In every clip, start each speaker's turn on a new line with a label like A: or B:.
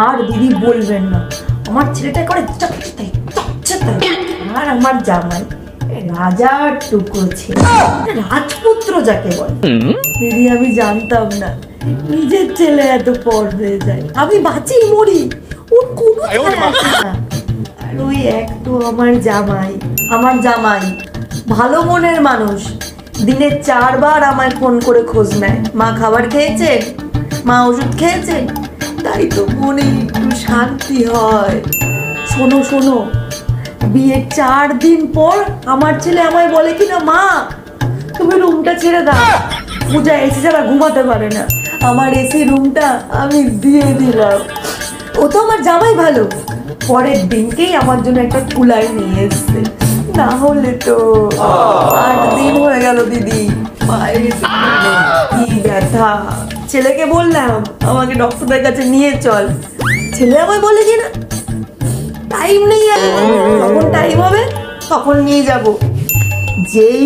A: আর দিদি বলবেন না, আমার ছেলেটা করে আর আমার জামাই রাজার টুকরো ছেলে, রাজপুত্র যাকে বলে। দিদি আমি জানতাম না নিজের ছেলে এত পর হয়ে যায়, আমি বাঁচি মরি ওর কোনো আসে না। আর ওই এক তো আমার জামাই ভালো মনের মানুষ, দিনে 4 বার আমায় ফোন করে খোঁজ নেয়, মা খাবার খেয়েছেন, মা ওষুধ খেয়েছেন, তাই তো মনে একটু শান্তি হয়। শোনো বিয়ের 4 দিন পর আমার ছেলে আমায় বলে কিনা, মা তুমি রুমটা ছেড়ে দাও, পূজা এসি ছাড়া ঘুমাতে পারে না, আমার এসি রুমটা আমি দিয়ে দিলাম। ও তো আমার জামাই ভালো, পরের দিনকেই আমার জন্য একটা কুলার নিয়ে এসছে, না হলে তো 8 দিন হয়ে গেল দিদি, পায়ে কি ব্যথা। ছেলেকে বললাম আমাকে ডক্টরের কাছে নিয়ে চল, ছেলে আমায় বলে কিনা টাইম নেই, যখন টাইম হবে তখন নিয়ে যাব। যেই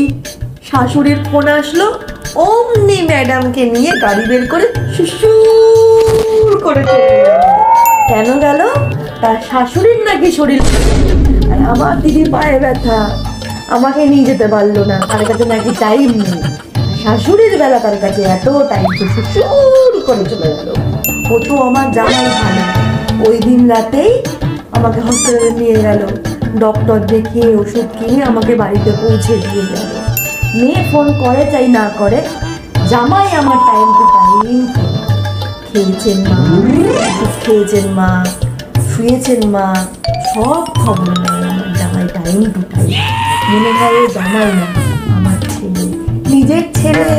A: শাশুড়ির ফোন আসলো অমনি ম্যাডামকে নিয়ে গাড়ি বের করে সুসুর করে চলে গেল। কেন গেল? তার শাশুড়ির নাকি শরীর, আর আমার দিদির পায়ে ব্যথা, আমাকে নিয়ে যেতে পারলো না, তার কাছে নাকি টাইম নেই। শাশুড়ির বেলা তার কাছে এত টাইম, সুসুর করে চলে গেল। ও তো আমার জামাই ভালো, ওই দিন রাতেই আমাকে হসপিটালে নিয়ে গেল, ডক্টর দেখিয়ে ওষুধ কিনে আমাকে বাড়িতে পৌঁছে দিয়ে গেল। মেয়ে ফোন করে চাই না করে, জামাই আমার টাইম টু টাইম খেয়েছেন মা, ওষুধ খেয়েছেন মা, শুয়েছেন মা, সব খবর নেয় আমার জামাই টাইম টু টাইম। মনে হয় জামাই না, আমার ছেলে, নিজের ছেলে।